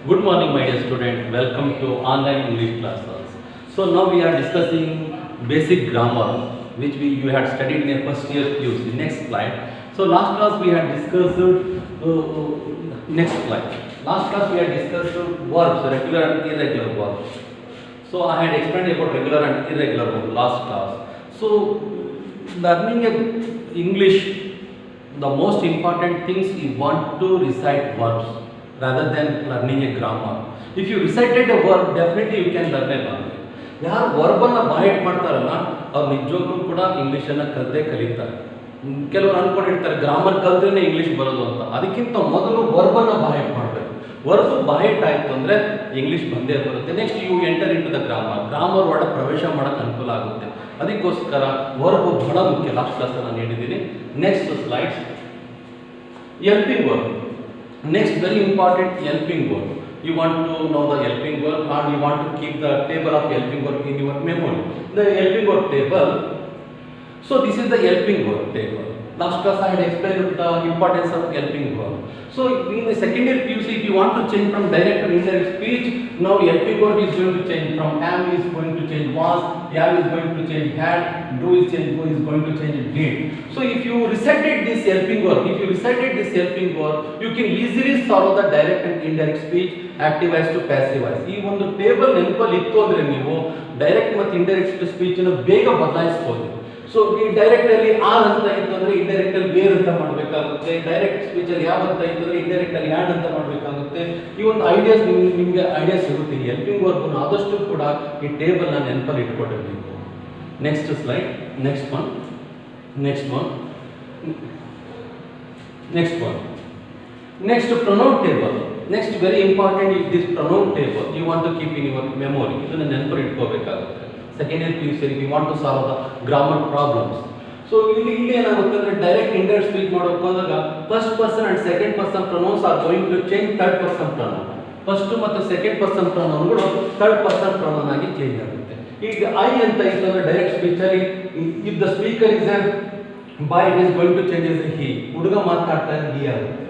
Good morning, my dear student. Welcome to online English classes. So now we are discussing basic grammar, which you had studied in a first year PUC. Next slide. So last class we had discussed next slide. Last class we had discussed verbs, regular and irregular verbs. So I had explained about regular and irregular verbs last class. So learning English, the most important things you want to recite verbs rather than learning a grammar. If you recited a verb, definitely you can learn a language. ಯಾರು ವರ್ಬನ್ನು ಬಾಯಟ್ ಮಾಡ್ತಾರಲ್ಲ ಅವ್ರು ನಿಜವಾಗ್ಲೂ ಕೂಡ ಇಂಗ್ಲೀಷನ್ನು ಕಲಿತಾರೆ. ಕೆಲವರು ಅಂದ್ಕೊಂಡಿರ್ತಾರೆ grammar ಕಲ್ತ್ರೆ English ಬರೋದು ಅಂತ. ಅದಕ್ಕಿಂತ ಮೊದಲು ವರ್ಬನ್ನು ಬಾಯಟ್ ಮಾಡಬೇಕು. ವರ್ಬ್ ಬಾಯಟ್ ಆಯಿತು ಅಂದರೆ ಇಂಗ್ಲೀಷ್ ಬಂದೇ ಬರುತ್ತೆ. Next you enter into the grammar ಒಳಗೆ ಪ್ರವೇಶ ಮಾಡೋಕ್ಕೆ ಅನುಕೂಲ ಆಗುತ್ತೆ. ಅದಕ್ಕೋಸ್ಕರ ವರ್ಬ್ ಬಹಳ ಮುಖ್ಯ. ಲಾಸ್ಟ್ ಕ್ಲಾಸಲ್ಲಿ ನಾನು ಹೇಳಿದ್ದೀನಿ. Next slides, helping verb. Next, very important, helping verb. You want to know the helping verb, or you want to keep the table of helping verb in your memory. The helping verb table. So this is the helping verb table. Last class I had explained the importance of helping verb. So in the second year PUC, if you want to change from direct to indirect speech, now helping verb is going to change from am is going to change was, have is going to change had, do is going to change did. So if you recited this helping verb, you can easily solve the direct and indirect speech, active voice to passive voice. ಈ ಒಂದು table ನೆನಪಲ್ಲಿ ಇತ್ತು ಅಂದರೆ ನೀವು direct ಮತ್ತು indirect ಸ್ಪೀಚನ್ನು ಬೇಗ ಬದಲಾಯಿಸಬಹುದು. So ಈ ಡೈರೆಕ್ಟ್ ಅಲ್ಲಿ ಆರ್ ಅಂತ ಇತ್ತು ಅಂದ್ರೆ ಇಂಡೈರೆಕ್ಟ್ ಅಲ್ಲಿ ಬೇರ್ ಅಂತ ಮಾಡಬೇಕಾಗುತ್ತೆ. ಡೈರೆಕ್ಟ್ ಸ್ಪೀಚ್ ಅಲ್ಲಿ ಯಾವ ಅಂತ ಇತ್ತು ಅಂದ್ರೆ ಇಂಡೈರೆಕ್ಟ್ ಅಲ್ಲಿ ಹ್ಯಾಂಡ್ ಅಂತ ಮಾಡಬೇಕಾಗುತ್ತೆ. ಈ ಒಂದು ಐಡಿಯಾಸ್ ನಿಮಗೆ ಐಡಿಯಾಸ್ ಸಿಗುತ್ತೆ. ಹೆಲ್ಪಿಂಗ್ ವರ್ಬ್ ಆದಷ್ಟು ಕೂಡ ಈ ಟೇಬಲ್ ನ ನೆನಪಲ್ಲಿ ಇಟ್ಕೊಂಡಿರಬೇಕು. Next slide, next one. Next pronoun table. Next very important is this pronoun table. You want to keep in your memory. ಇದನ್ನ ನೆನಪಲ್ಲಿ ಇಟ್ಕೋಬೇಕಾಗುತ್ತೆ. Second year PUC we want to solve the grammar problems. So ಇಲ್ಲಿ ಏನಾಗುತ್ತೆ ಅಂದ್ರೆ direct indirect speech ಮಾಡಬೇಕು ಅಂದಾಗ first person and second person pronouns are going to change third person pronoun. First ಮತ್ತು second person ಪ್ರೊನೌನ್ಗಳು third person pronoun ಆಗಿ change ಆಗುತ್ತೆ. ಈಗ ಐ ಅಂತ ಇತ್ತು ಅಂದ್ರೆ ಡೈರೆಕ್ಟ್ ಸ್ಪೀಚ್ ಅಲ್ಲಿ if the speaker is a boy it is going to change as he. ಹುಡುಗ ಮಾತಾಡ್ತಾ ಇದ್ರೆ ಹಿ ಆಗುತ್ತೆ.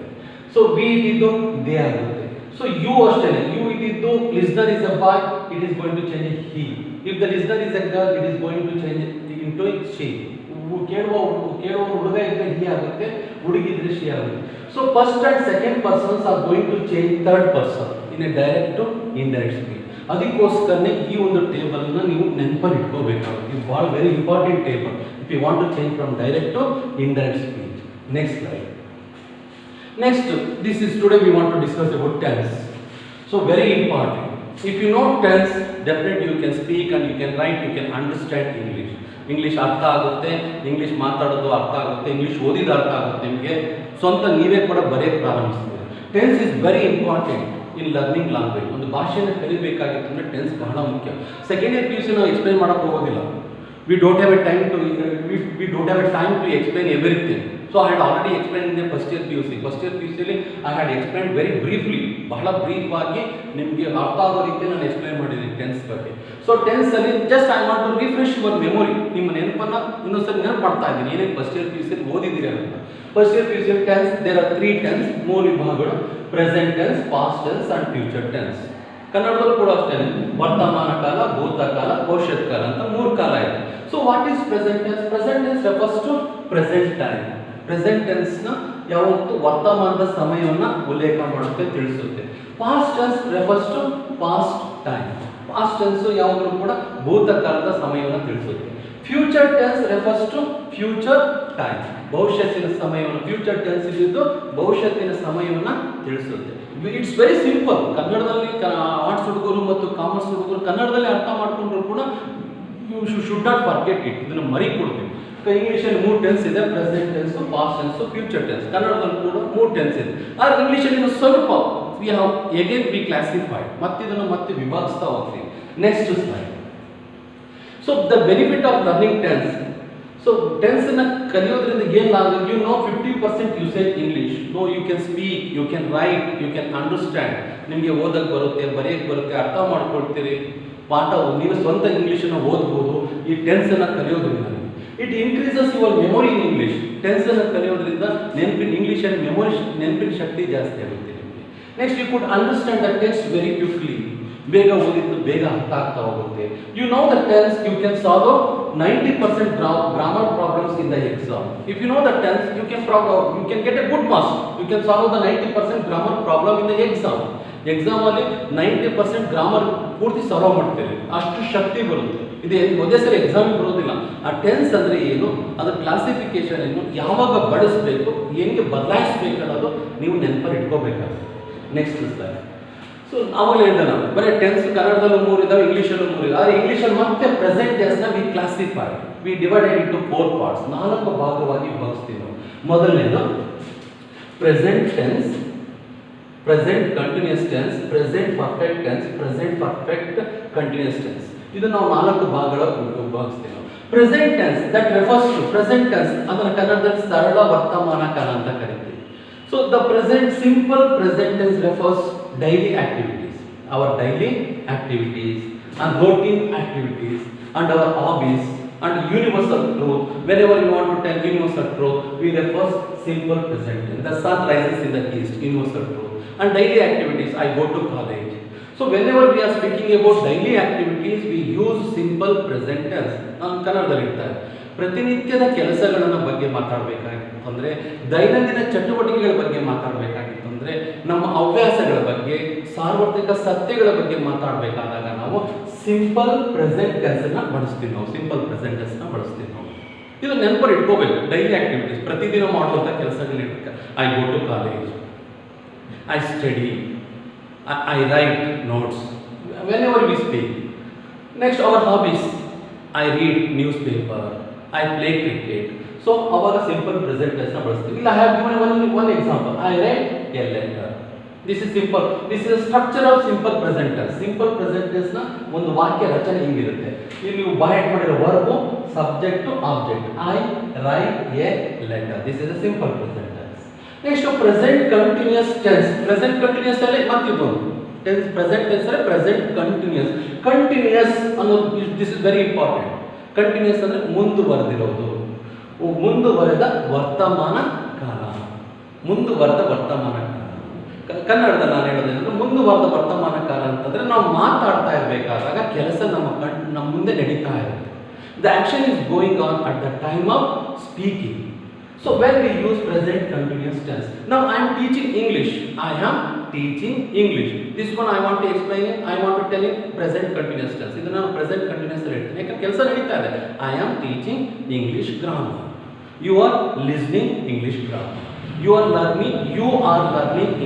ಸೊ ವಿ ಇದ್ದಿದ್ದು ದೇ ಆಗುತ್ತೆ. ಸೊ ಯು ಅಷ್ಟೇ, ಯು ಇದ್ದಿದ್ದು listener is a boy it is going to change he. If the listener is a girl, it is going to change into she. ಕೇಳುವ ಹುಡುಗ ಇದ್ರೆ ಹಿ ಆಗುತ್ತೆ, ಹುಡುಗಿ ಇದ್ರೆ ಶಿ ಆಗುತ್ತೆ. So first and second persons are going to change third person in a direct to indirect speech. ಅದಕ್ಕೋಸ್ಕರನೇ ಈ ಒಂದು ಟೇಬಲ್ನ ನೀವು ನೆನಪಲ್ಲಿ ಇಟ್ಕೋಬೇಕಾಗುತ್ತೆ. ಇದು ಭಾಳ very important table if you want to change from direct to indirect speech. Next slide. Next, this is today we want to discuss about tense. So very important. If you know tense, definitely you can speak and you can write, you can understand English. English ಅರ್ಥ ಆಗುತ್ತೆ, English ಮಾತಾಡೋದು ಅರ್ಥ ಆಗುತ್ತೆ, English ಓದಿದ ಅರ್ಥ ಆಗುತ್ತೆ. ನಿಮಗೆ ಸ್ವಂತ ನೀವೇ ಕೂಡ ಬರೆಯಕ್ಕೆ ಪ್ರಾರಂಭಿಸ್ತೀವಿ. Tense is very important in learning language. ಒಂದು ಭಾಷೆಯನ್ನು ಕಲಿಬೇಕಾಗಿತ್ತು ಅಂದರೆ ಟೆನ್ಸ್ ಬಹಳ ಮುಖ್ಯ. ಸೆಕೆಂಡ್ ಇಯರ್ PUC ನಾವು ಎಕ್ಸ್ಪ್ಲೈನ್ ಮಾಡೋಕ್ಕೆ ಹೋಗೋದಿಲ್ಲ. We don't have a time to explain everything. So I had already explained in the first year PUC. I had explained very briefly, ಬಹಳ ಬ್ರೀಫ್ ಆಗಿ ನಿಮಗೆ ಅರ್ಥ ಆಗೋ ರೀತಿ ನಾನು ಎಕ್ಸ್ಪ್ಲೈನ್ ಮಾಡಿದ್ದೀನಿ ಟೆನ್ಸ್ ಬಗ್ಗೆ. ಸೊ ಟೆನ್ಸ್ ಅಲ್ಲಿ just I want to refresh your memory. ನಿಮ್ಮ ನೆನಪನ್ನು ಇನ್ನೊಂದ್ಸರಿ ನೆನಪು ಮಾಡ್ತಾ ಇದ್ದೀನಿ ಏನೇನು ಫಸ್ಟ್ ಇಯರ್ PUC ಓದಿದ್ದೀರಿ ಅಂತ. First year PUC tense there are 3 tenses, 3 ವಿಭಾಗಗಳು: present tense, past tense and future tense. ಕನ್ನಡದಲ್ಲೂ ಕೂಡ ಅಷ್ಟೇ ವರ್ತಮಾನ ಕಾಲ, ಭೂತಕಾಲ, ಭವಿಷ್ಯತ್ ಕಾಲ ಅಂತ 3 ಕಾಲ ಇದೆ. So what is present tense? Present tense refers to present time. Present ಟೆನ್ಸ್ನ ಯಾವತ್ತು ವರ್ತಮಾನದ ಸಮಯವನ್ನು ಉಲ್ಲೇಖ ಮಾಡುತ್ತೆ, ತಿಳಿಸುತ್ತೆ. Past tense refers to past time. Past tense ಯಾವಾಗಲೂ ಕೂಡ ಭೂತಕಾಲದ ಸಮಯವನ್ನು ತಿಳಿಸುತ್ತೆ. Future tense refers to future time. ಭವಿಷ್ಯತ್ತಿನ ಸಮಯವನ್ನು, ಫ್ಯೂಚರ್ ಟೆನ್ಸ್ ಇದ್ದು ಭವಿಷ್ಯತ್ತಿನ ಸಮಯವನ್ನು ತಿಳಿಸುತ್ತೆ. It's very simple. ಕನ್ನಡದಲ್ಲಿ ಆರ್ಟ್ಸ್ ಹುಡುಗರು ಮತ್ತು ಕಾಮರ್ಸ್ ಹುಡುಗರು ಕನ್ನಡದಲ್ಲಿ ಅರ್ಥ ಮಾಡಿಕೊಂಡ್ರು ಕೂಡ you should not forget it. ಇದನ್ನು ಮರಿಕೊಡ್ತೀವಿ. ಇಂಗ್ಲೀಷಲ್ಲಿ 3 ಟೆನ್ಸ್ ಇದೆ: present tense, past tense, future tense. ಕನ್ನಡದಲ್ಲಿ ಕೂಡ 3 ಟೆನ್ಸ್ ಇದೆ. ಆದರೆ ಇಂಗ್ಲೀಷಲ್ಲಿ ಸ್ವಲ್ಪ we have again be classified. ಮತ್ತೆ ಇದನ್ನು ಮತ್ತೆ ವಿಭಾಗಿಸ್ತಾ ಹೋಗ್ತೀವಿ. Next slide. So the benefit of learning tense. So ಟೆನ್ಸನ್ನು ಕಲಿಯೋದ್ರಿಂದ ಏನು ಲಾಭ? You know 50% usage English. No you can speak, you can write, you can understand. ನಿಮಗೆ ಓದಕ್ಕೆ ಬರುತ್ತೆ, ಬರೆಯಕ್ಕೆ ಬರುತ್ತೆ, ಅರ್ಥ ಮಾಡ್ಕೊಳ್ತೀರಿ. ಪಾಠ ನೀವು ಸ್ವಂತ ಇಂಗ್ಲೀಷನ್ನು ಓದ್ಬೋದು ಈ ಟೆನ್ಸನ್ನು ಕಲಿಯೋದ್ರಿಂದ. It increases your memory in English. ಟೆನ್ಸನ್ನು ಕಲಿಯೋದ್ರಿಂದ ಇಂಗ್ಲೀಷ್ ಅಂಡ್ ಮೆಮೊರಿ ನೆನಪಿನ ಶಕ್ತಿ ಜಾಸ್ತಿ ಆಗುತ್ತೆ ನಿಮಗೆ. Next you could understand the text very quickly. ಬೇಗ ಓದಿದ್ದು ಬೇಗ ಅರ್ಥ ಆಗ್ತಾ ಹೋಗುತ್ತೆ. You know the tense, you can solve 90% grammar problems in the exam. If you know the tense, you can get a good marks. You can solve the 90% grammar problem in the exam. Exam ಅಲ್ಲಿ 90% grammar ಪೂರ್ತಿ solve ಮಾಡ್ತೀರಿ, ಅಷ್ಟು ಶಕ್ತಿ ಬರುತ್ತೆ. ಇದು ಒಂದೇ ಸರಿ exam ಬರೋದಿಲ್ಲ. ಆ ಟೆನ್ಸ್ ಅಂದ್ರೆ ಏನು, ಅದರ ಕ್ಲಾಸಿಫಿಕೇಶನ್ ಏನು, ಯಾವಾಗ ಬಳಸಬೇಕು, ಹೆಂಗೆ ಬದಲಾಯಿಸಬೇಕು ಅನ್ನೋದು ನೀವು ನೆನಪಲ್ಲಿ ಇಟ್ಕೋಬೇಕಾಗುತ್ತೆ. Next slide. ಸೊ ಅವಾಗ ಹೇಳಿದೆ ನಾನು ಬರೀ ಟೆನ್ಸ್ ಕನ್ನಡದಲ್ಲೂ 3 ಇದಾವೆ, ಇಂಗ್ಲೀಷಲ್ಲೂ 3 ಇದಾವೆ. ಆದರೆ ಇಂಗ್ಲೀಷಲ್ಲಿ ಮತ್ತೆ ಪ್ರೆಸೆಂಟ್ ಟೆನ್ಸ್ನ we classify, we divided into 4 parts, 4 ಭಾಗವಾಗಿ ವಿಭಾಗಿಸ್ತೀವಿ ನಾವು. ಮೊದಲನೇದು present tense, present continuous tense, present perfect tense, present perfect continuous tense. ಇದು ನಾವು 4 ಭಾಗಗಳ ವಿಭಾಗಿಸ್ತೀವಿ ನಾವು. Present tense that refers to present tense, ಅದನ್ನು ಕನ್ನಡದಲ್ಲಿ ಸರಳ ವರ್ತಮಾನ ಕಾಲ ಅಂತ ಕರಿತೀವಿ. So the present simple present tense refers daily activities, our daily activities and routine activities and our hobbies and universal truth. Whenever you want to tell universal truth, we refer simple present tense. The sun rises in the east, universal truth. And daily activities, I go to college. So whenever we are speaking about daily activities, we use simple present tense. ನಾನು ಕನ್ನಡದಲ್ಲಿ ಇರ್ತಾರೆ ಪ್ರತಿನಿತ್ಯದ ಕೆಲಸಗಳನ್ನ ಬಗ್ಗೆ ಮಾತಾಡಬೇಕಾಗಿತ್ತು ಅಂದರೆ, ದೈನಂದಿನ ಚಟುವಟಿಕೆಗಳ ಬಗ್ಗೆ ಮಾತಾಡಬೇಕಾಗಿತ್ತು ಅಂದರೆ, ನಮ್ಮ ಹವ್ಯಾಸಗಳ ಬಗ್ಗೆ, ಸಾರ್ವತ್ರಿಕ ಸತ್ಯಗಳ ಬಗ್ಗೆ ಮಾತಾಡಬೇಕಾದಾಗ ನಾವು ಸಿಂಪಲ್ ಪ್ರೆಸೆಂಟ್ ಟೆನ್ಸ್ನ ಬಳಸ್ತೀವಿ ನಾವು. ಸಿಂಪಲ್ ಪ್ರೆಸೆಂಟ್ ಟೆನ್ಸ್ನ ಬಳಸ್ತೀವಿ ನಾವು. ಇದು ನೆನಪಲ್ಲಿ ಇಟ್ಕೋಬೇಕು. ಡೈಲಿ ಆಕ್ಟಿವಿಟೀಸ್, ಪ್ರತಿದಿನ ಮಾಡುವಂಥ ಕೆಲಸಗಳು ಇರಬೇಕು. I go to college, I study, I write notes whenever we speak. Next our hobbies, I read newspaper, I play cricket. So ಅವಾಗ ಸಿಂಪಲ್ ಪ್ರೆಸೆಂಟ್ ಟೆನ್ಸ್ನ ಬಳಸ್ತೀವಿ. ಇಲ್ಲ I have given one example, I write a letter. This is simple, this is structure of simple present tense. Simple present ಟೆನ್ಸ್ನ ಒಂದು ವಾಕ್ಯ ರಚನೆ ಹಿಂಗಿರುತ್ತೆ. ಇಲ್ಲಿ ನೀವು ಬೈಟ್ ಮಾಡಿರೋ verb, subject, object. I write a letter, this is a simple present tense. Next present continuous tense. Present continuous ಅಲ್ಲಿ ಮತ್ತಿದು ಟೆನ್ಸ್, ಪ್ರೆಸೆಂಟ್ ಟೆನ್ಸ್ ಅಂದ್ರೆ ಪ್ರೆಸೆಂಟ್ ಕಂಟಿನ್ಯೂಸ್. ಕಂಟಿನ್ಯೂಸ್ ಅನ್ನೋದು this is very important. Continuous ಅಂದರೆ ಮುಂದುವರೆದಿರೋದು, ಮುಂದುವರೆದ ವರ್ತಮಾನ ಕಾಲ, ಮುಂದುವರೆದ ವರ್ತಮಾನ ಕಾಲ. ಕನ್ನಡದಲ್ಲಿ ನಾನು ಹೇಳೋದೇನಂದ್ರೆ ಮುಂದುವರೆದ ವರ್ತಮಾನ ಕಾಲ ಅಂತಂದರೆ ನಾವು ಮಾತಾಡ್ತಾ ಇರಬೇಕಾದಾಗ ಕೆಲಸ ನಮ್ಮ ಮುಂದೆ ನಡೀತಾ ಇರುತ್ತೆ. The action is going on at the time of speaking. So when we use present continuous tense, now I am teaching English, I am teaching English. This one I want to explain it, I want to tell it present continuous tense. Idu nanu present continuous ಅಲ್ಲಿ ಹೇಳ್ತೀನಿ ಯಾಕಂದ್ರೆ ಕೆಲಸ ನಡೀತಾ ಇದೆ. I am teaching English grammar, you are listening English grammar, you are learning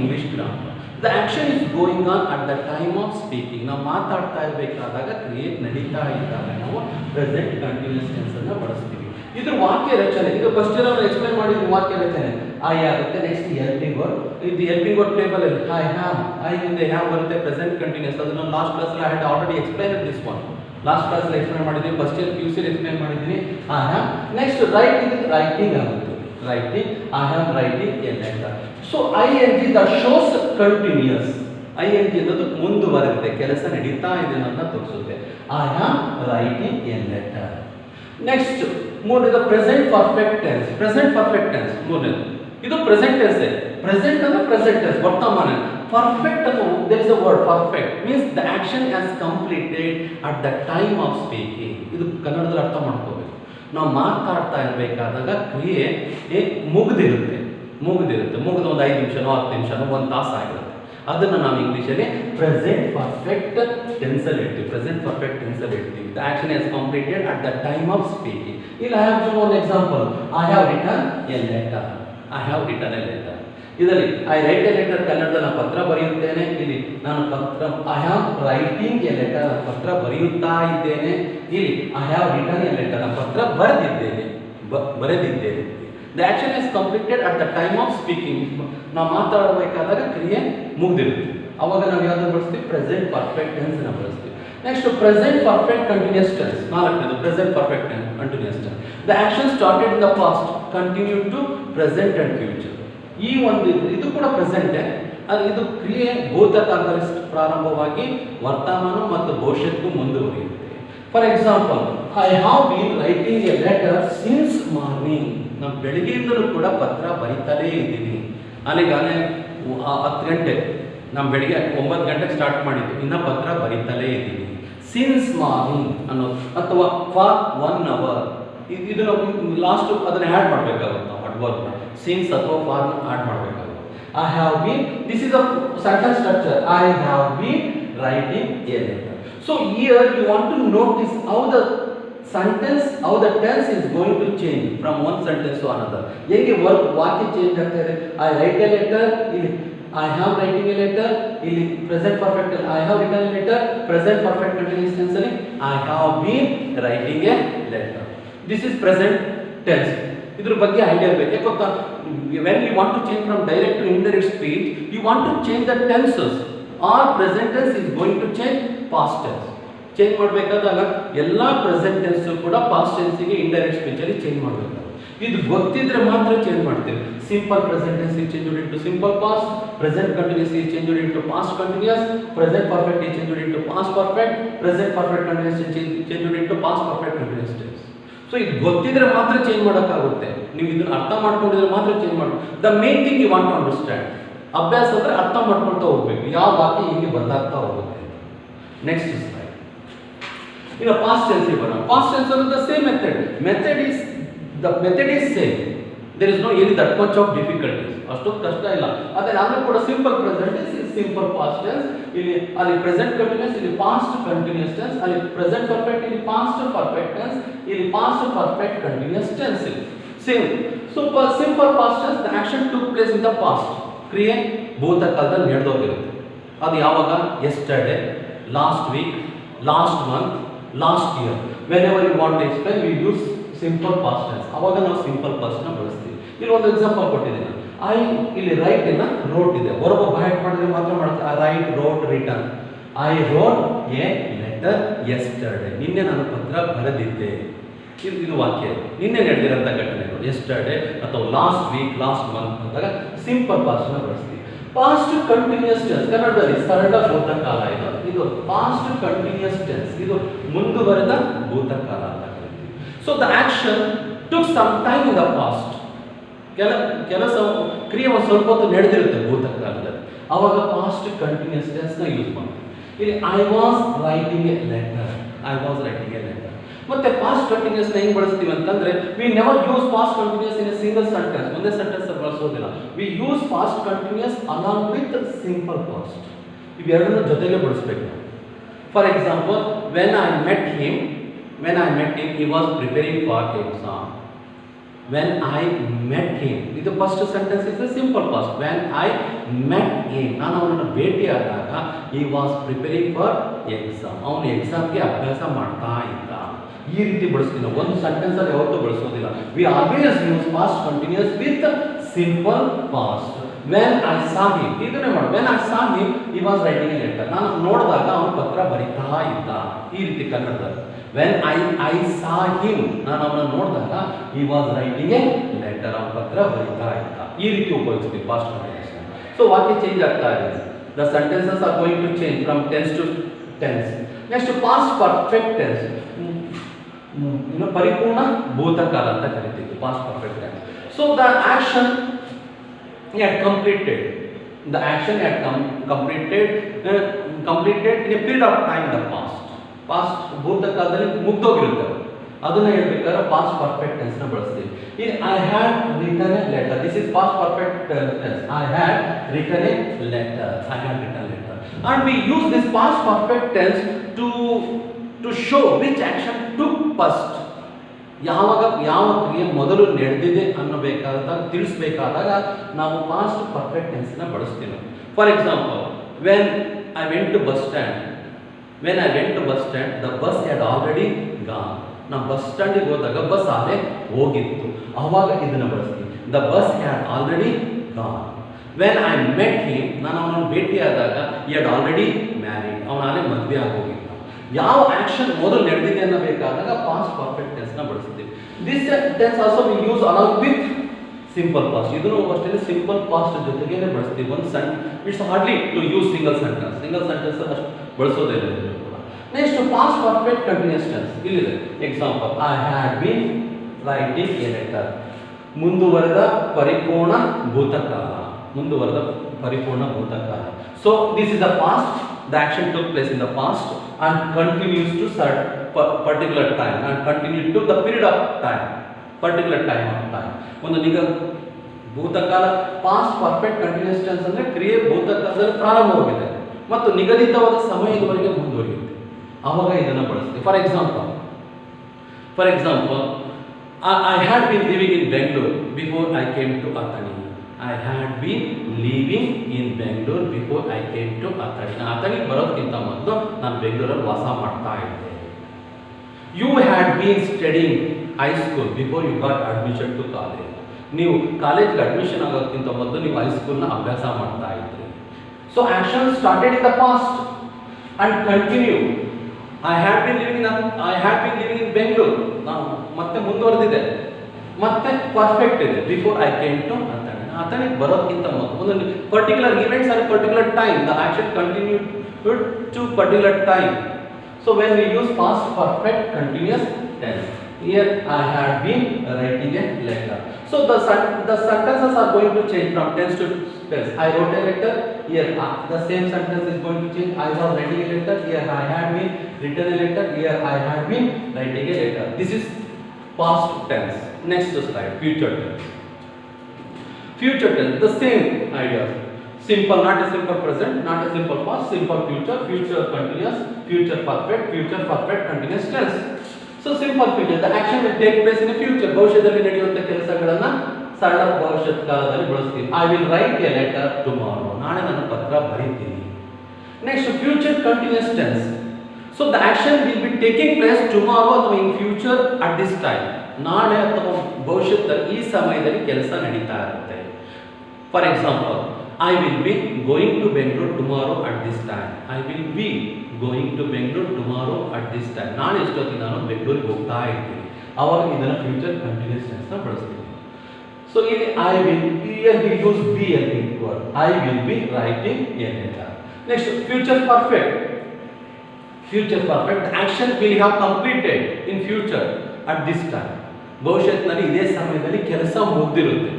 English grammar. The action is going on at the time of speaking. ನಾವು ಮಾತಾಡ್ತಾ ಇರಬೇಕಾದಾಗ ಕ್ರಿಯೆ ನಡೀತಾ ಇದ್ದಾಗ ನಾವು present continuous tense ಅನ್ನು ಬಳಸ್ತೀವಿ. ಇದ್ರ ವಾಕ್ಯ ರಚನೆ, ಇದು ಫಸ್ಟ್ ಇಯರ್ ಅವರು ಎಕ್ಸ್ಪ್ಲೈನ್ ಮಾಡಿದ್ರು. ವಾಕ್ಯ ರಚನೆ ಐ ಆಗುತ್ತೆ. ನೆಕ್ಸ್ಟ್ ಹೆಲ್ಪಿಂಗ್ ವರ್ಡ್, ಇದು ಹೆಲ್ಪಿಂಗ್ ವರ್ಡ್ ಟೇಬಲ್ ಅಲ್ಲಿ ಐ ಹ್ಯಾವ್, ಐ ಹಿಂದೆ ಹ್ಯಾವ್ ಬರುತ್ತೆ, ಪ್ರೆಸೆಂಟ್ ಕಂಟಿನ್ಯೂಸ್. ಅದನ್ನು ಲಾಸ್ಟ್ ಕ್ಲಾಸ್ ಅಲ್ಲಿ I had already explain this one. Last class ಅಲ್ಲಿ ಎಕ್ಸ್ಪ್ಲೈನ್ ಮಾಡಿದ್ದೀನಿ, ಫಸ್ಟ್ ಇಯರ್ PUC ಅಲ್ಲಿ ಎಕ್ಸ್ಪ್ಲೈನ್ ಮಾಡಿದ್ದೀನಿ. I have. ನೆಕ್ಸ್ಟ್ ರೈಟ್, ಇದು ರೈಟಿಂಗ್ ಆಗುತ್ತೆ. Writing, I have writing a letter. So ING that shows continuous. ING ಅನ್ನೋದು ಮುಂದುವರೆದಿದೆ, ಕೆಲಸ ನಡೀತಾ ಇದೆ ಅಂತ ತೋರಿಸುತ್ತೆ. I have writing a letter. Next ಮೂರನೇದು present perfect tense. Present perfect tense ಮೂರನೇದು, ಇದು ಪ್ರೆಸೆಂಟ್ ಟೆನ್ಸ್. ಪ್ರೆಸೆಂಟ್ ಅಂದ್ರೆ ಪ್ರೆಸೆಂಟ್ ಟೆನ್ಸ್, ವರ್ತಮಾನ. ಪರ್ಫೆಕ್ಟ್ ಅನ್ನೋ there is a word perfect means the action has completed at the time of speaking. ಇದು ಕನ್ನಡದಲ್ಲಿ ಅರ್ಥ ಮಾಡ್ಕೋಬೇಕು. ನಾವು ಮಾತಾಡ್ತಾ ಇರಬೇಕಾದಾಗ ಕ್ರಿಯೆ ಮುಗಿದಿರುತ್ತೆ, ಮುಗಿದು ಒಂದು 5 ನಿಮಿಷನೋ 10 ನಿಮಿಷನೋ 1 ತಾಸು ಆಗಿರುತ್ತೆ. ಅದನ್ನು ನಾವು ಇಂಗ್ಲೀಷಲ್ಲಿ ಪ್ರೆಸೆಂಟ್ ಪರ್ಫೆಕ್ಟ್ ಟೆನ್ಸಲ್ಲಿ ಹೇಳ್ತೀವಿ. ಪ್ರೆಸೆಂಟ್ ಪರ್ಫೆಕ್ಟ್ ಟೆನ್ಸಲ್ಲಿ ಹೇಳ್ತೀವಿ. The action has completed at the time of speaking. ಇಲ್ಲಿ I have given one example, I have written a letter, I have written a letter. ಇದರಲ್ಲಿ ಐ ರೈಟ್ ಎ ಲೆಟರ್, ಕನ್ನಡದಲ್ಲಿ ನಾನು ಪತ್ರ ಬರೆಯುತ್ತೇನೆ. ಇಲ್ಲಿ ನಾನು ಪತ್ರ, I have writing a letter, ನಾನು ಪತ್ರ ಬರೆಯುತ್ತಾ ಇದ್ದೇನೆ. ಇಲ್ಲಿ I have written a letter, ನಾನು ಪತ್ರ ಬರೆದಿದ್ದೇನೆ. The action is completed at the time of speaking. ನಾವು ಮಾತಾಡಬೇಕಾದಾಗ ಕ್ರಿಯೆ ಮುಗಿದಿರುತ್ತೆ. ಅವಾಗ ನಾವು ಯಾವ್ದು ಬಳಸ್ತೀವಿ? ಪ್ರೆಸೆಂಟ್ ಪರ್ಫೆಕ್ಟ್ ಟೆನ್ಸ್ ನ ಬಳಸ್ತೀವಿ. Next present perfect continuous tense. ನಾಲ್ಕನೇದು present perfect continuous tense. The action started in the past continue to present and future. ಈ ಒಂದು ಇದು ಕೂಡ ಪ್ರೆಸೆಂಟೇ, ಅದು ಇದು ಕ್ರಿಯೆ ಭೂತಕಾಲದಲ್ಲಿ ಪ್ರಾರಂಭವಾಗಿ ವರ್ತಮಾನ ಮತ್ತು ಭವಿಷ್ಯಕ್ಕೂ ಮುಂದುವರಿಯುತ್ತೆ. For example, I have been writing a letter since morning. ನಾನು ಬೆಳಗ್ಗೆಯಿಂದಲೂ ಕೂಡ ಪತ್ರ ಬರೀತಾನೇ ಇದ್ದೀನಿ. ಅಲ್ಲಿಗಾನೆ 10 ಗಂಟೆ ನಾನು ಬೆಳಿಗ್ಗೆ 9 ಗಂಟೆಗೆ ಸ್ಟಾರ್ಟ್ ಮಾಡಿದ್ದು, ಇನ್ನು ಪತ್ರ ಬರೀತಲೇ ಇದ್ದೀನಿ. ಸಿನ್ಸ್ ಮಾರ್ನಿಂಗ್ ಅನ್ನೋದು, ಅಥವಾ ಫಾರ್ 1 hour, ಇದು ನಾವು ಲಾಸ್ಟ್ ಅದನ್ನ ಆ್ಯಡ್ ಮಾಡಬೇಕಾಗುತ್ತೆ. ನಾವು ಅಡ್ವರ್ಬ್ನ ಸಿನ್ಸ್ ಅಥವಾ ಫಾರ್ ಆ್ಯಡ್ ಮಾಡಬೇಕಾಗುತ್ತೆ. I have been, this is a sentence structure. I have been writing a letter. So here you want to notice how the sentence, how the tense is going to change from one sentence to another. ಹೇಗೆ ವಾಕ್ಯ change ಆಗ್ತಾ ಇದೆ. I write a letter, ಇಲ್ಲಿ I have writing a letter, ಇಲ್ಲಿ present perfect I have written a letter, present perfect continuous tense ಅಲ್ಲಿ I have been writing a letter. This is present tense. ಇದ್ರ ಬಗ್ಗೆ idea ಬೇಕು. ಯಾಕೆ ಗೊತ್ತಾ, when you want to change from direct to indirect speech, you want to change the tenses. Or present tense is going to change past tense. Change ಮಾಡಬೇಕಾದಾಗ ಎಲ್ಲ present tense ಕೂಡ past ಟೆನ್ಸಿಗೆ indirect ಸ್ಪೀಚಲ್ಲಿ change ಮಾಡಬೇಕು. ಇದು ಗೊತ್ತಿದ್ರೆ ಮಾತ್ರ change ಮಾಡ್ತೀವಿ. Simple present tense is changed into simple past, present continuous is changed into past continuous, present perfect is changed into past perfect, present perfect continuous is changed into past perfect continuous tense. So ಇದು ಗೊತ್ತಿದ್ರೆ ಮಾತ್ರ change ಮಾಡೋಕ್ಕಾಗುತ್ತೆ. ನೀವು ಇದನ್ನ ಅರ್ಥ ಮಾಡ್ಕೊಂಡಿದ್ರೆ ಮಾತ್ರ change ಮಾಡಿ. The main thing you want to understand. ಅಭ್ಯಾಸ ಅಂದ್ರೆ ಅರ್ಥ ಮಾಡ್ಕೊಳ್ತಾ ಹೋಗ್ಬೇಕು, ಯಾವ ವಾಕ್ಯ ಹೀಗೆ ಬದಲಾಗ್ತಾ ಹೋಗುತ್ತೆ. Next slide. ಈಗ ಪಾಸ್ಟ್ ಟೆನ್ಸ್ ಬರೋಣ. ಪಾಸ್ಟ್ ಟೆನ್ಸ್ ಅಂದ್ರೆ the same method. Method is same. There is no any that much of difficulties. ಅಷ್ಟೊಂದು ಕಷ್ಟ ಇಲ್ಲ. ಅದೇ ನಾನು ಕೂಡ simple present tense, simple past tense, ಇಲ್ಲಿ ಅಲ್ಲಿ ಪ್ರೆಸೆಂಟ್ ಕಂಟಿನ್ಯೂಸ್, ಇಲ್ಲಿ ಪಾಸ್ಟ್ ಕಂಟಿನ್ಯೂಸ್ ಟೆನ್ಸ್, ಅಲ್ಲಿ ಪ್ರೆಸೆಂಟ್ ಪರ್ಫೆಕ್ಟ್, ಇಲ್ಲಿ ಪಾಸ್ಟ್ ಪರ್ಫೆಕ್ಟ್ ಟೆನ್ಸ್, ಇಲ್ಲಿ past perfect continuous tense. Same. So simple past tense, the action took place in the past. ಕ್ರಿಯೆ ಭೂತಕಾಲದಲ್ಲಿ ನಡೆದೋಗಿರುತ್ತೆ. ಅದು ಯಾವಾಗ? Yesterday, last week, last month, last year. Whenever you want to explain we use simple past tense. ಅವಾಗ ನಾವು simple ಪಾಸ್ಟ್ನ ಬಳಸ್ತೀವಿ. ಇಲ್ಲಿ ಒಂದು ಎಕ್ಸಾಂಪಲ್ ಕೊಟ್ಟಿದ್ದೀನಿ. ಐ ಇಲ್ಲಿ ರೈಟ್ ಇಲ್ಲ ರೋಟ್ ಇದೆ. ಹೊರಬ ಬೈಟ್ ಮಾಡಿದ್ರೆ ಮಾತ್ರ ಮಾಡ್ತಾರೆ. I right, wrote, return. I wrote A letter yesterday. ನಿನ್ನೆ ನಾನು ಪತ್ರ ಬರೆದಿದ್ದೆ. ಇದು ವಾಕ್ಯ. ನಿನ್ನೆ ನಡೆದಿರೋಂಥ ಘಟನೆಗಳು ಯೆಸ್ಟರ್ಡೇ ಅಥವಾ ಲಾಸ್ಟ್ ವೀಕ್, ಲಾಸ್ಟ್ ಮಂತ್ ಅಂದಾಗ ಸಿಂಪಲ್ ಪಾಸ್ಟ್ನ ಬಳಸ್ತೀವಿ. ಪಾಸ್ಟ್ ಕಂಟಿನ್ಯೂಸ್ ಟೆನ್ಸ್ ಕನ್ನಡದಲ್ಲಿ ಸರಳ ಭೂತಕಾಲ. ಇದು ಪಾಸ್ಟ್ ಕಂಟಿನ್ಯೂಸ್ ಟೆನ್ಸ್. ಇದು ಮುಂದುವರೆದ ಭೂತಕಾಲ ಅಂತ ಕರೀತೀವಿ. So the action took some time in the past. ಕೆಲಸ ಕ್ರಿಯೆ ಒಂದು ಸ್ವಲ್ಪ ಹೊತ್ತು ನಡೆದಿರುತ್ತೆ ಭೂತಕಾಲದಲ್ಲಿ. ಅವಾಗ ಪಾಸ್ಟ್ ಕಂಟಿನ್ಯೂಸ್ ಟೆನ್ಸ್ನ ಯೂಸ್ ಮಾಡ್ತೀವಿ. ಇಲ್ಲಿ I was writing a letter, I was writing a letter. ಮತ್ತೆ ಪಾಸ್ಟ್ ಕಂಟಿನ್ಯೂಸ್ನ ಹೆಂಗೆ ಬಳಸ್ತೀವಿ ಅಂತಂದ್ರೆ, we never use past continuous in a single sentence. ಒಂದೇ ಸೆಂಟೆನ್ಸ್ ಬಳಸೋದಿಲ್ಲ. We use past continuous along with simple past. ಇವೆರಡನ್ನೂ ಜೊತೆಗೆ ಬಳಸಬೇಕು. For example, when I met him, he was preparing for exam. When I met him, ಇದು first sentence is A simple past. When I met him, ನಾನು ಅವನನ್ನು ಭೇಟಿಯಾದಾಗ he was preparing for exam. ಅವನು ಎಕ್ಸಾಮ್ಗೆ ಅಭ್ಯಾಸ ಮಾಡ್ತಾ ಇದ್ದ. ಈ ರೀತಿ ಬಳಸ್ತೀನಿ. ಒಂದು ಸೆಂಟೆನ್ಸ್ ಅಲ್ಲಿ ಯಾವತ್ತೂ ಬಳಸೋದಿಲ್ಲ. We always use past continuous with simple past. When I saw him, ಇದನ್ನೇ ಮಾಡಿ. When I saw him he was writing a letter. ನಾನು ನೋಡಿದಾಗ ಅವನು ಪತ್ರ ಬರೀತಾ ಇದ್ದ. ಈ ರೀತಿ ಕನ್ನಡದಲ್ಲಿ. ವೆನ್ ಐ ಸಾ ಹಿಮ್, ನಾನು ಅವನನ್ನು ನೋಡಿದಾಗ he was writing a letter. ಅವನ ಪತ್ರ ಬರೀತಾ ಇದ್ದ. ಈ ರೀತಿ ಉಪಯೋಗಿಸ್ತೀವಿ ಪಾಸ್ಟ್ ಕಂಟಿನ್ಯೂಸ್. ಸೊ ವಾಕ್ಯ ಚೇಂಜ್ ಆಗ್ತಾ ಇದೆ. The sentences are going to change from tense to tense. Next past perfect tense. ಇನ್ನು ಪರಿಪೂರ್ಣ ಭೂತಕಾಲ ಅಂತ ಕರಿತೀವಿ past perfect tense. So the action had completed, the action had completed in a period of time in the past. Past ಭೂತಕಾಲದಲ್ಲಿ ಮುಗ್ದೋಗಿರುತ್ತೆ. ಅದನ್ನ ಹೇಳ್ಬೇಕಾದ್ರೆ past perfect tense ನ ಬಳಸ್ತೀವಿ. ಇಲ್ಲಿ I had written a letter, this is past perfect tense. I had written a letter, I had written letter. And we use this past perfect tense to show which action took first. ಯಾವಾಗ ಯಾವ ಕ್ರಿಯೆ ಮೊದಲು ನಡೆದಿದೆ ಅನ್ನಬೇಕಾದಾಗ ತಿಳಿಸಬೇಕಾದಾಗ ನಾವು past perfect ಟೆನ್ಸ್ನ ಬಳಸ್ತೀವಿ. For example, when I went to bus stand, the bus had already gone. ನಾವು bus ಸ್ಟ್ಯಾಂಡಿಗೆ ಹೋದಾಗ ಬಸ್ ಆಲೇ ಹೋಗಿತ್ತು. ಆವಾಗ ಇದನ್ನು ಬಳಸ್ತೀವಿ. The bus had already gone. When I met him, ನಾನು ಅವನನ್ನು ಭೇಟಿಯಾದಾಗ ಹಿ ಹ್ಯಾಡ್ ಆಲ್ರೆಡಿ ಮ್ಯಾರಿಡ್. ಅವನಾಲೇ ಮದುವೆ ಆಗೋಗಿತ್ತು. ಯಾವ ಆಕ್ಷನ್ ಮೊದಲು ನಡೆದಿದೆ ಅನ್ನಬೇಕಾದಾಗ ಪಾಸ್ಟ್ ಪರ್ಫೆಕ್ಟ್ ಟೆನ್ಸ್ನ ಬಳಸ್ತೀವಿ. This tense also we use along with simple past. ಇದನ್ನು ಅಷ್ಟೇ ಸಿಂಪಲ್ ಪಾಸ್ಟ್ ಜೊತೆಗೇನೆ ಬಳಸ್ತೀವಿ. It's hardly to use single sentence ಅಷ್ಟು ಬಳಸೋದಿಲ್ಲ. Next past perfect continuous tense ಇಲ್ಲಿದೆ. Example, I had been writing a letter. ಮುಂದುವರೆದ ಪರಿಪೂರ್ಣ ಭೂತಕಾಲ. ಮುಂದುವರೆದ ಪರಿಪೂರ್ಣ ಭೂತಕಾಲ. So this is the past, the action took place in the past and continues to particular time and continue to the period of time, particular time of time. ಒಂದು ಭೂತಕಾಲ past perfect continuous tense ಅಂದರೆ ಕ್ರಿಯೆ ಭೂತಕಾಲದಲ್ಲಿ ಪ್ರಾರಂಭವಾಗಿದೆ ಮತ್ತು ನಿಗದಿತವಾದ ಸಮಯದವರೆಗೆ ಮುಂದುವರಿಯುತ್ತೆ, ಆವಾಗ ಇದನ್ನು ಬಳಸ್ತೀವಿ. For example I had been living in Bangalore before I came to Athani. I had been living in Bangalore before I came to Athani. Athani ಬರೋದಕ್ಕಿಂತ ಮೊದಲು ನಾನು ಬೆಂಗಳೂರಲ್ಲಿ ವಾಸ ಮಾಡ್ತಾ ಇದ್ದೆ. You had been studying high school before you got admission to college. ನೀವು ಕಾಲೇಜ್ಗೆ admission ಆಗೋದಕ್ಕಿಂತ ಮೊದಲು ನೀವು ಹೈಸ್ಕೂಲ್ನ ಅಭ್ಯಾಸ ಮಾಡ್ತಾ ಇದ್ರಿ. So action started in the past and continue. I have been living in Bengaluru, ನಾವು ಮತ್ತೆ ಮುಂದುವರೆದಿದೆ, ಮತ್ತೆ ಪರ್ಫೆಕ್ಟ್ ಇದೆ. ಬಿಫೋರ್ ಐ ಕೇಮ್ ಟು ಅಥಣಿಗೆ ಬರೋದಕ್ಕಿಂತ ಮೊದಲು ಒಂದು particular events or particular time, the action continue to particular time. So when we use past perfect continuous tense, here I had been writing a letter. So the sentences are going to change from tense to tense. I wrote a letter, here the same sentence is going to change. I was writing a letter, here I had been written a letter, here I had been writing a letter. This is past tense. Next slide, future tense. Future tense, the same idea. Simple, not a simple present, not a simple past, simple future, future continuous, future perfect continuous tense. So simple future, the action will take place in the future. ಭವಿಷ್ಯದಲ್ಲಿ ನಡೆಯುವಂತ ಕೆಲಸಗಳನ್ನು ಸರಳ ಭವಿಷ್ಯತ್ ಕಾಲದಲ್ಲಿ ಬಳಸ್ತೀವಿ. I will write a letter tomorrow. ನಾಳೆ ನಾನು ಪತ್ರ ಬರೀತೀನಿ. Next, future continuous tense. So the action will be taking place tomorrow ಅಥವಾ in future at this time. ನಾಳೆ ಅಥವಾ ಭವಿಷ್ಯದಲ್ಲಿ ಈ ಸಮಯದಲ್ಲಿ ಕೆಲಸ ನಡೀತಾ ಇರುತ್ತೆ. For example, I will be going to Bangalore tomorrow at this time. I will be going to Bangalore tomorrow at this time. ನಾಳೆ ಇಷ್ಟೊತ್ತಿಗೆ ನಾನು ಬೆಂಗಳೂರಿಗೆ ಹೋಗ್ತಾ ಇರ್ತೀನಿ. ಅವಾಗ ಇದನ್ನ ಫ್ಯೂಚರ್ ಕಂಟಿನ್ಯೂಸ್ ಟೆನ್ಸ್ ನ ಬಳಸ್ತೀವಿ. ಸೊ ಇಲ್ಲಿ I will be, we use be as a word. I will be writing a letter. Next, future perfect. Future perfect, the action will have completed in future at this time. ಭವಿಷ್ಯದಲ್ಲಿ ಇದೇ ಸಮಯದಲ್ಲಿ ಕೆಲಸ ಮುಗಿದಿರುತ್ತೆ.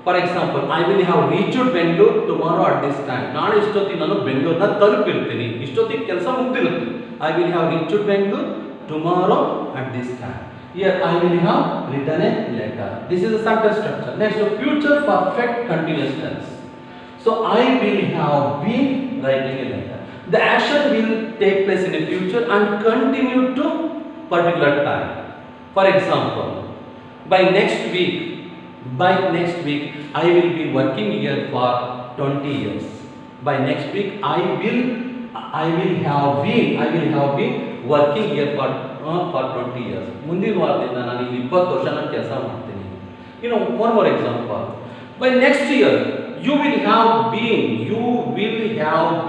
For example, I will have reached Bangalore tomorrow at this time. ನಾಳೆ ಇಷ್ಟೊತ್ತಿಗೆ ನಾನು ಬೆಂಗಳೂರನ್ನ ತಲುಪಿರ್ತೀನಿ, ಇಷ್ಟೊತ್ತಿಗೆ ಕೆಲಸ ಮುಗಿದಿರುತ್ತೆ. I will have reached Bangalore tomorrow at this time. Here I will have written a letter. This is the sentence structure. Next, future perfect continuous tense. So I will have been writing a letter. The action will take place in the future and continue to particular time. For example, by next week I will be working here for 20 years. By next week I will have been working here for 20 years. ಮುಂದಿನ ವಾರದಿಂದ ನಾನು 20 ವರ್ಷ ನಾನು ಕೆಲಸ ಮಾಡ್ತೀನಿ. One more example. By next year you will have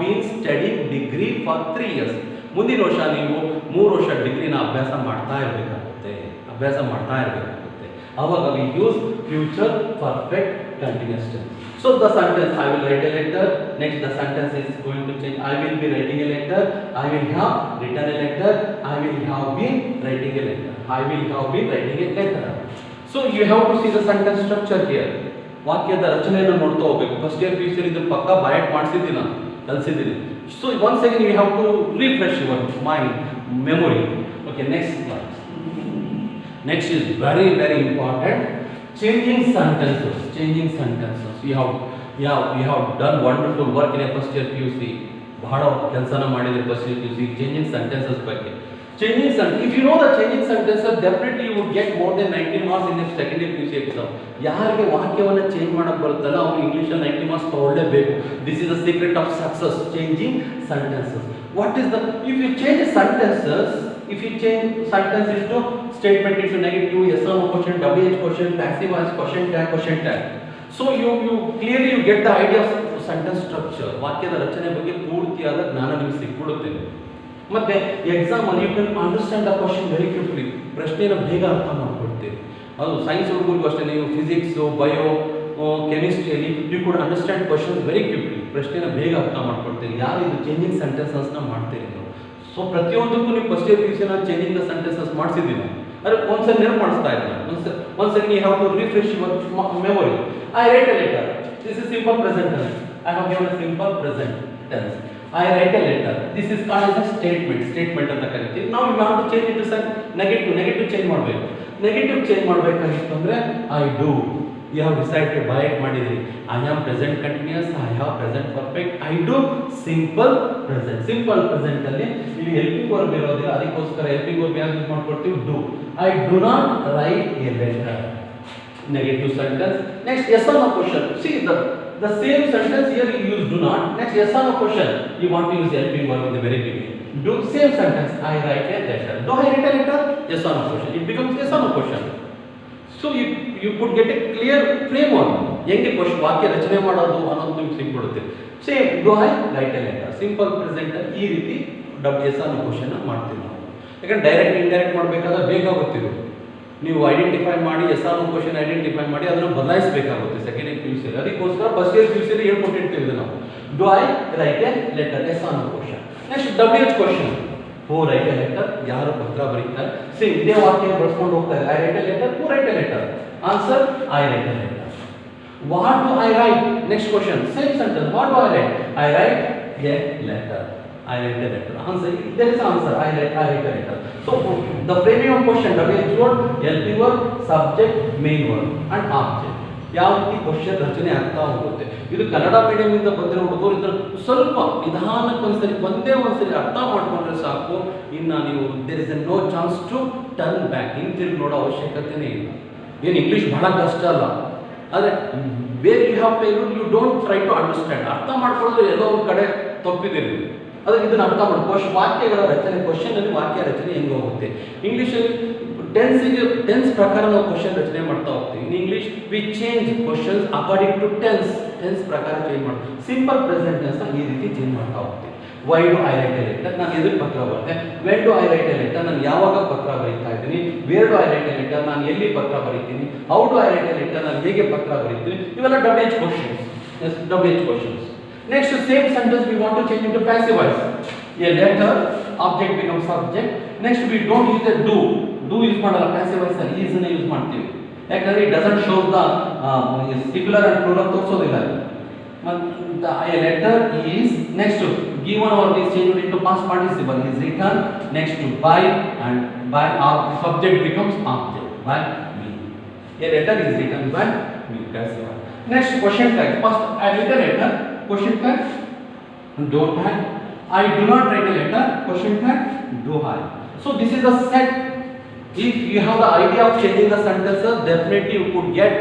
been studying degree for 3 years. ಮುಂದಿನ ವರ್ಷ ನೀವು 3 ವರ್ಷ ಡಿಗ್ರಿನ ಅಭ್ಯಾಸ ಮಾಡ್ತಾ ಇರಬೇಕಾಗುತ್ತೆ. ಅವಾಗ we use future perfect continuous tense. So the sentence, I will write a letter. Next, the sentence is going to change. I will be writing a letter. I will have written a letter. I will have been writing a letter. I will have been writing a letter. So you have to see the sentence structure here. ವಾಕ್ಯದ ರಚನೆಯನ್ನು ನೋಡ್ತಾ ಹೋಗಬೇಕು. First year PUC ಇದು ಪಕ್ಕ ಬಯಾಟ್ ಮಾಡಿಸಿದ್ದೀನಿ, ಕಲಿಸಿದ್ದೀನಿ. So once again you have to refresh your mind, memory. Okay, next slide. Next is very important. Changing sentences. We have done wonderful work in a first year PUC. ಬಹಳ ಕೆಲಸನ ಮಾಡಿದ್ರೆ first year PUC changing sentences ಬಗ್ಗೆ. If you know the changing sentences, definitely you would get more than 90 marks in the second year PUC exam. ಯಾರಿಗೆ ವಾಕ್ಯವನ್ನು change ಮಾಡಕ್ಕೆ ಬರುತ್ತಲ್ಲ ಅವರು English 90 marks ತಗೊಳ್ಳೇಬೇಕು. This is the secret of success, changing sentences. What is the, if you change sentences into statement into negative, yes or no question, WH question, passive voice question tag. So you clearly you get the idea of sentence structure. ವಾಕ್ಯದ ರಚನೆ ಬಗ್ಗೆ ಪೂರ್ತಿಯಾದ ಜ್ಞಾನ ನಿಮಗೆ ಸಿಕ್ಬಿಡುತ್ತೆ. ಮತ್ತೆ exam ಅಲ್ಲಿ you can understand the question very quickly. ಪ್ರಶ್ನೆನ ಬೇಗ ಅರ್ಥ ಮಾಡ್ಕೊಳ್ತೀವಿ. ಅದು ಸೈನ್ಸ್ ಹುಡುಗರಿಗೂ ಅಷ್ಟೇ, ನೀವು ಫಿಸಿಕ್ಸ್, ಬಯೋ, ಕೆಮಿಸ್ಟ್ರಿಯಲ್ಲಿ you could understand questions very quickly. ಪ್ರಶ್ನೆನ ಬೇಗ ಅರ್ಥ ಮಾಡ್ಕೊಳ್ತೀವಿ. ಯಾರು ಇದು ಚೇಂಜಿಂಗ್ ಸೆಂಟೆನ್ಸಸ್ನ ಮಾಡ್ತೀರಿ ನೀವು. ಸೊ ಪ್ರತಿಯೊಂದಕ್ಕೂ ನೀವು first year PUC changing the sentences ಮಾಡಿಸಿದ್ದೀನಿ. ಅರೆ ಒಂದ್ಸರಿ ನೆನಪು ಮಾಡಿಸ್ತಾ ಇದ್ದೀನಿ. Once again you have to refresh your memory. I write a letter. This is simple present tense. I have given a simple present tense. I write a letter. This is called as a statement. Statement ಅಂತ ಕರೀತೀವಿ. Now you have to change it to some negative change ಮಾಡಬೇಕು. Negative change ಮಾಡಬೇಕಾಗಿತ್ತು ಅಂದ್ರೆ I do. You have decided by it ಮಾಡಿದ್ರಿ. I am present continuous, I have present perfect, I do simple present. Simple present ಅಲ್ಲಿ ಇಲ್ಲಿ helping verb ಇರೋದಿಲ್ಲ, ಅದಕ್ಕೋಸ್ಕರ helping verb ಯಾಕೆ use ಮಾಡ್ಕೊಳ್ತೀವಿ? Do. I do not write a letter. Negative sentence. Next, yes or no question. See the same sentence here you use do not. Next, yes or no question. You want to use helping verb in the very beginning. Do same sentence. I write a letter. Do I write a letter? Yes or no question. It becomes yes or no question. So you could get a clear framework. ಹೆಂಗೆ question ವಾಕ್ಯ ರಚನೆ ಮಾಡೋದು ಅನ್ನೋದು ನಿಮ್ಗೆ ಸಿಕ್ಬಿಡುತ್ತೆ. Same do I write a letter. Simple present ಈ ರೀತಿ S ಅನ್ನೋ ಕ್ವಶನ್ ಮಾಡ್ತೀವಿ ನಾವು. ಯಾಕಂದ್ರೆ ಡೈರೆಕ್ಟ್ ಇಂಡೈರೆಕ್ಟ್ ಮಾಡಬೇಕಾದ್ರೆ ಬೇಕಾಗುತ್ತಿದೆ. ನೀವು ಐಡೆಂಟಿಫೈ ಮಾಡಿ ಎಸ್ ಅನ್ನೋ ಕ್ವಶನ್ ಐಡೆಂಟಿಫೈ ಮಾಡಿ ಅದನ್ನು ಬದಲಾಯಿಸಬೇಕಾಗುತ್ತೆ second year P U C. ಅದಕ್ಕೋಸ್ಕರ first year P U C ಹೇಳ್ಕೊಟ್ಟಿರ್ತೀವಿ ನಾವು. Do I write a letter? Yes ಅನ್ನೋ question. Next WH question. Who write a letter? ಯಾರು ಪತ್ರ ಬರೀತಾರೆ? ಸೇಮ್ ಇದೇ ವಾಕ್ಯ ಬಳಸ್ಕೊಂಡು ಹೋಗ್ತಾರೆ. I write a letter. Who write a letter? Answer: I write a letter. What do I write? Next question. Same sentence. What do I write? I write a letter. I write a letter. Answer. There is answer. I write a letter. So the framing of question: WH word, helping verb, subject, main verb, and object. ಯಾವ ರೀತಿ question ರಚನೆ ಆಗ್ತಾ ಹೋಗುತ್ತೆ. ಇದು Kannada medium ಇಂದ ಬಂದಿರೋ ಹುಡುಗರು ಇದನ್ನು ಸ್ವಲ್ಪ ನಿಧಾನಕ್ಕೆ ಒಂದ್ಸರಿ ಅರ್ಥ ಮಾಡ್ಕೊಂಡ್ರೆ ಸಾಕು. ಇನ್ನು ನೀವು there is no chance to turn back. ಹಿಂತಿರುಗಿ ನೋಡೋ ಅವಶ್ಯಕತೆನೇ ಇಲ್ಲ. ಏನು ಇಂಗ್ಲೀಷ್ ಬಹಳ ಕಷ್ಟ ಅಲ್ಲ, ಆದರೆ where you have failed you don't try to understand. ಅರ್ಥ ಮಾಡ್ಕೊಳ್ಳೋದು ಎಲ್ಲೋ ಒಂದು ಕಡೆ ತಪ್ಪಿದ್ದೀರಿ. ಅದಕ್ಕೆ ಇದನ್ನು ಅರ್ಥ ಮಾಡಿ ವಾಕ್ಯಗಳ ರಚನೆ, ಕ್ವಶನ್ ಅಲ್ಲಿ ವಾಕ್ಯ ರಚನೆ ಹೆಂಗೆ ಹೋಗುತ್ತೆ. ಇಂಗ್ಲೀಷಲ್ಲಿ ಟೆನ್ಸ್ ಪ್ರಕಾರ ನಾವು ಕ್ವಶನ್ ರಚನೆ ಮಾಡ್ತಾ ಹೋಗ್ತೀವಿ. In English we change questions according to tense ಪ್ರಕಾರ ಚೇಂಜ್ ಮಾಡ್ತೀವಿ. ಸಿಂಪಲ್ ಪ್ರೆಸೆಂಟ್ ಟೆನ್ಸ್ ಈ ರೀತಿ ಚೇಂಜ್ ಮಾಡ್ತಾ ಹೋಗ್ತೀವಿ. Why do I write a letter? ನಾನು ಎದುರು ಪತ್ರ ಬರುತ್ತೆ. When do I write a letter? ನಾನು ಯಾವಾಗ ಪತ್ರ ಬರೀತಾ ಇದ್ದೀನಿ. Where do I write a letter? ನಾನು ಎಲ್ಲಿ ಪತ್ರ ಬರೀತೀನಿ. How do I write a letter? ನಾನು ಹೇಗೆ ಪತ್ರ ಬರೀತೀನಿ. ಇವೆಲ್ಲ WH questions. WH questions. Next, same sentence we want to change into passive voice. A letter, object becomes subject. Next, we don't use the do. Do use ಮಾಡಲ್ಲ, passive voice ಅಲ್ಲಿ is ನ use ಮಾಡ್ತೀವಿ. ಯಾಕಂದ್ರೆ it doesn't show the singular and plural ತೋರಿಸೋದಿಲ್ಲ. A letter is next given or is changed into past participle is written. Next to by and by subject becomes object by me. A letter is written by me. Passive voice. Next, question tag. First, I write a letter. Question tag, don't I do not write a letter. Question tag, do I. So this is a set. If you have the idea of changing the sentences, definitely you could get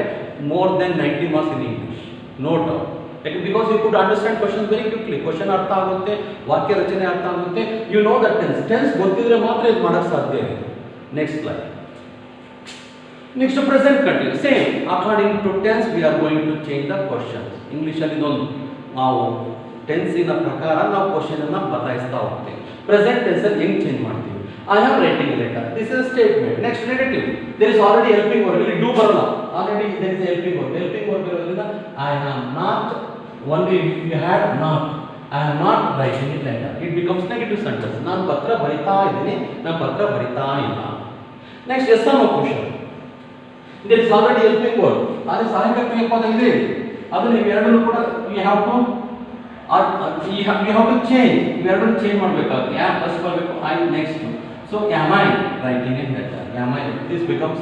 more than 90 marks in English. No doubt. Because you could understand questions very quickly. Question ಅರ್ಥ ಆಗುತ್ತೆ, ವಾಕ್ಯ ರಚನೆ ಅರ್ಥ ಆಗುತ್ತೆ. You know the tense. Tense ಗೊತ್ತಿದ್ರೆ ಮಾತ್ರ ಇದು ಮಾಡಕ್ಕೆ ಸಾಧ್ಯ ಇದೆ. Next slide. Next, present continuous. Same. According to tense, we are going to change the questions. English ಅಲ್ಲಿ ಇದೊಂದು ನಾವು ಟೆನ್ಸಿನ ಪ್ರಕಾರ ನಾವು ಕ್ವಶನ್ ಅನ್ನು ಬದಲಾಯಿಸ್ತಾ ಹೋಗ್ತೀವಿ. ಪ್ರೆಸೆಂಟ್ ಟೆನ್ಸ್ ಅಲ್ಲಿ ಹೆಂಗೆ ಚೇಂಜ್ ಮಾಡ್ತೀವಿ. I am writing a letter. This is a statement. Next, negative. There is already helping verb. ಇಲ್ಲಿ do ಬರಲ್ಲ. Already there is a helping verb. Helping verb ಇರೋದ್ರಿಂದ I am not. Only if you had not. I am not writing a letter. It becomes negative sentence. ನಾನು ಪತ್ರ ಬರಿತಾ ಇದ್ದೀನಿ, ನಾನು ಪತ್ರ ಬರಿತಾ ಇಲ್ಲ. Next, yes or no question. There is already helping verb. ಆದರೆ ಸಹಾಯಕ ಕ್ರಿಯಾಪದ ಇದೆ. ಅದನ್ನ ಇವೆರಡನ್ನು ಕೂಡ you have to change. ಇವೆರಡನ್ನು ಚೇಂಜ್ ಮಾಡಬೇಕಾಗುತ್ತೆ. am ಫಸ್ಟ್ ಬರಬೇಕು, I next. So am I writing a letter? Am I? This becomes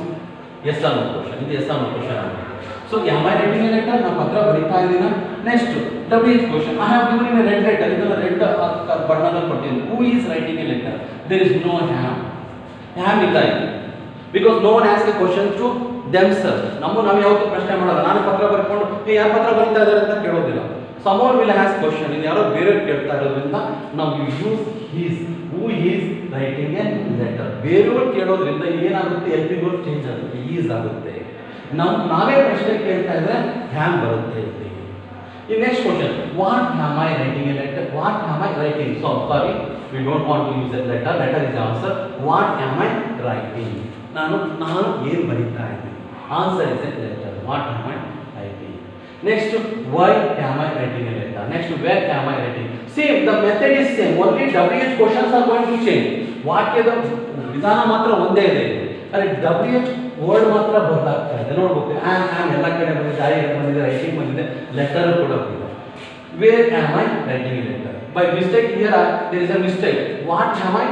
yes or no question. ಇದು yes or no question ಆಗುತ್ತೆ. So am I writing a letter? ನಾನು ಪತ್ರ ಬರೀತಾ ಇದ್ದೀನಾ? Next, WH question. I have given in a red letter. ಇದನ್ನ red ಬಣ್ಣದಲ್ಲಿ ಕೊಟ್ಟಿದ್ದೀನಿ. Who is writing a letter? There is no am. Am ಇಲ್ಲ ಇಲ್ಲಿ. Because no one asks a question to themselves. ನಾವು ಯಾವತ್ತೂ ಪ್ರಶ್ನೆ ಮಾಡಲ್ಲ. ನಾನು ಪತ್ರ ಬರ್ಕೊಂಡು ಯಾರು ಪತ್ರ ಬರೀತಾ ಇದ್ದಾರೆ ಅಂತ ಕೇಳೋದಿಲ್ಲ. Someone will ask question. ಇದು ಯಾರೋ ಬೇರೆಯವರು ಕೇಳ್ತಾ ಇರೋದ್ರಿಂದ ನಾವು use his. Who is writing a letter? ಬೇರೆಯವರು ಕೇಳೋದ್ರಿಂದ ಏನಾಗುತ್ತೆ? ಹೆಲ್ಪಿಂಗ್ ವರ್ಬ್ ಚೇಂಜ್ ಆಗುತ್ತೆ, ಈಸ್ ಆಗುತ್ತೆ. ನಾವೇ ಪ್ರಶ್ನೆ ಕೇಳ್ತಾ ಇದ್ರೆ ಹ್ಯಾಮ್ ಬರುತ್ತೆ ಇಲ್ಲಿ. ಈ next question, what am I writing a letter? What am I writing? So sorry, we don't want to use a letter. Letter is answer. What am I writing? ನಾನು ಏನು ಬರೀತಾ ಇದ್ದೀನಿ? Answer is a letter. What am I writing? Next, why am I writing a letter? Next, where am I writing? Same, the method is same. Only WH questions are going to change. ವಾಕ್ಯದ ವಿಧಾನ ಮಾತ್ರ ಒಂದೇ ಇದೆ. ಆದರೆ WH word ಮಾತ್ರ ಬದಲಾಗ್ತಾ ಇದೆ ನೋಡ್ಬೇಕು. ಆಮ್ ಎಲ್ಲ ಕಡೆ ಬಂದಿದೆ, ಐ ಬಂದಿದೆ, ರೈಟಿಂಗ್ ಬಂದಿದೆ, ಲೆಟರ್ ಕೂಡ ಬಂದಿದೆ. Where am I writing a letter? By mistake here there is a mistake. What am I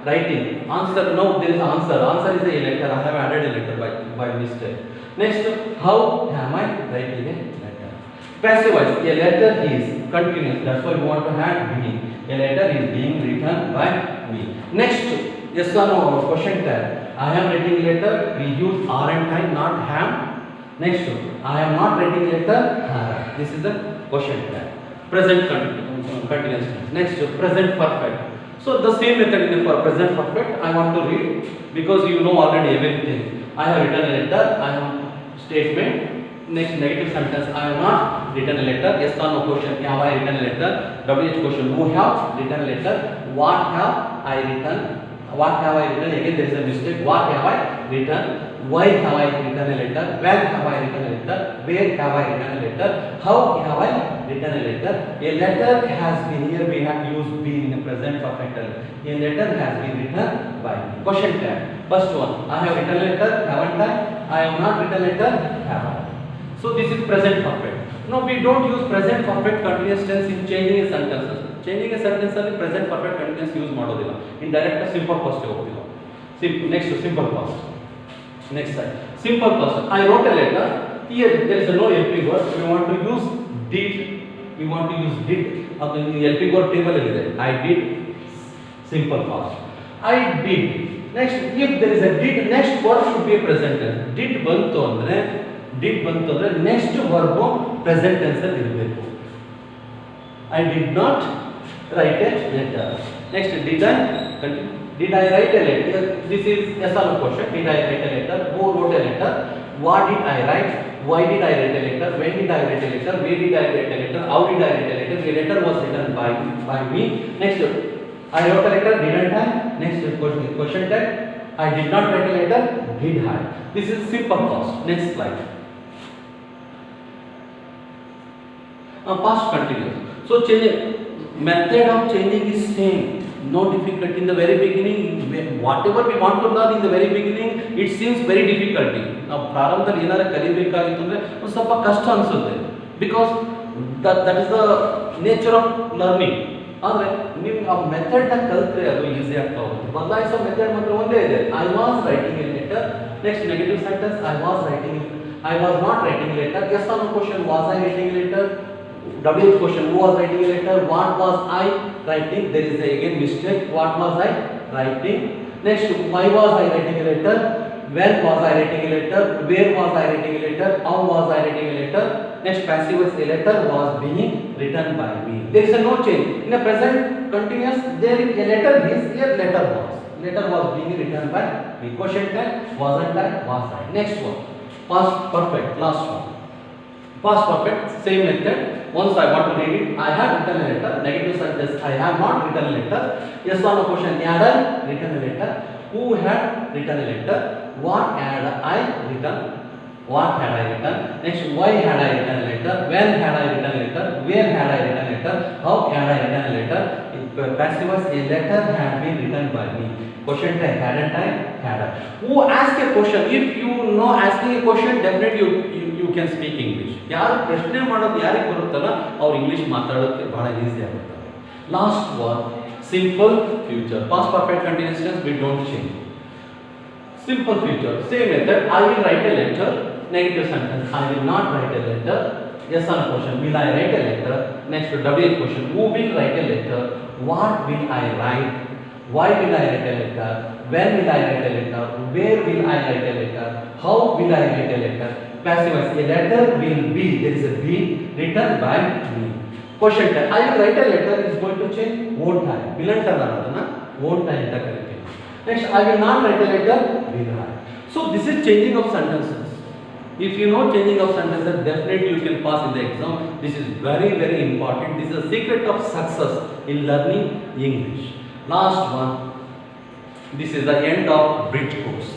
writing? Answer, no, there is answer. Answer is a letter. I have added a letter by mistake. Next, how am I writing a letter? Passive voice. A letter is continuous. That's why we want to add being. A letter is being written by me. Next, yes or no question tag. I am writing a letter. We use are and time, not am. Next, I am not writing a letter. This is the question tag. Present continuous. Next, present perfect. So the same method in for present perfect I want to read, because you know already everything. I have written a letter. I have statement. Next, negative sentence. I have not written a letter. Yes or no question. Have I written a letter? WH question. Who have written a letter? What have I written? What have I written? Again there is a mistake. What have I written? Why have I written a letter? When have I written a letter? Where have I written a letter? How have I written a letter? A letter has been, here we have used been in the present perfect tense. A letter has been written by me. Question tag. First one. I have written a letter. Haven't I? I have not written a letter. Have I? So this is present perfect. No, we don't use present perfect continuous tense in changing a sentences. Changing a sentence ಅಲ್ಲಿ present perfect continuous use ಮಾಡೋದಿಲ್ಲ. In direct simple past ಹೋಗ್ತೀವಿ. Next, simple past. Next slide. Simple past. I wrote a letter. Here there is no helping word. We want to use did. We want to use did. ಅದು helping word table ಇದೆ. I did. Simple past. I did. Next, if there is a did, next word should be a present tense. Did ಬಂತು ಅಂದ್ರೆ next verb present tense ಅಲ್ಲಿ ಇರಬೇಕು. I did not write a letter. Next, did I write a letter? This is yes or no question. Did I write a letter? Who wrote a letter? What did I write? Why did I write a letter? When did I write a letter? Where did I write a letter? How did I write a letter? A letter was written by me. Next, I wrote a letter. Didn't I? Next question tag. I did not write a letter. Did I? This is simple past. Next slide. Past continuous. So method of changing is same. No difficult. In the very beginning, whatever we want to learn in the very beginning, it seems very difficulty. ನಾವು ಪ್ರಾರಂಭದಲ್ಲಿ ಏನಾರ ಕಲಿಬೇಕಾಗಿತ್ತು ಅಂದ್ರೆ ಒಂದು ಸ್ವಲ್ಪ ಕಷ್ಟ ಅನ್ಸುತ್ತೆ, because that is the nature of learning. ಆದರೆ ನೀವು ಆ ಮೆಥಡ್ನ ಕಲಿತ್ರೆ ಅದು ಈಸಿ ಆಗ್ತಾ ಹೋಗುತ್ತೆ. ಬದಲಾಯಿಸೋ ಮೆಥಡ್ ಮಾತ್ರ ಒಂದೇ ಇದೆ. I was writing a letter. Next negative sentence. I was not writing a letter. Yes or no question. Was I writing a letter? WH question. Who was writing a letter? What was I writing? There is again mistake. What was I writing? Next, why was I writing a letter? When was I writing a letter? Where was I writing a letter? How was I writing a letter? Next, passive voice. A letter was being written by me. There is no change. In the present continuous, there is a letter is, here letter was. Letter was being written by me. Question tag. Wasn't I? Was I? Next one. Past perfect. Last one. Past perfect. Same method. Once I want to read it, I have written a letter. Negative sentence. I have not written a letter. Yes or no question. Had I written a letter? Who had written a letter? What had I written? What had I written? Next, why had I written a letter? When had I written a letter? Where had I written a letter? How had I written a letter? Passive voice. A letter had been written by me. Question tag. Hadn't I? Had I? Who asked a question? If you know asking a question, definitely you can speak English. ಯಾರು ಪ್ರಶ್ನೆ ಮಾಡೋದು ಯಾರಿಗೆ ಬರುತ್ತಲ್ಲ ಅವ್ರು English ಮಾತಾಡೋಕ್ಕೆ ಬಹಳ easy ಆಗುತ್ತೆ. Last one, simple future. Past perfect continuous tense we don't change. Simple future. Same method. I will write a letter. Negative sentence. I will not write a letter. Yes or no question. Will I write a letter? Next, WH question. Who will write a letter? What will I write? Why will I write a letter? When will I write a letter? Where will I write a letter? How will I write a letter? Passive voice. A letter will be. There is a be written by me. Question tag. I will write a letter. Is going to change. Won't I? Will anta adana won't I anta ಕರೀತೀವಿ. Next, I will not write a letter. Will I? So this is changing of sentences. If you know changing of sentences, definitely you can pass in the exam. This is very very important. This is a secret of success in learning English. Last one. This is the end of bridge course.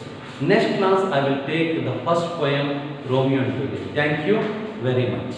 Next class I will take the first poem, Romeo and Juliet. Thank you very much.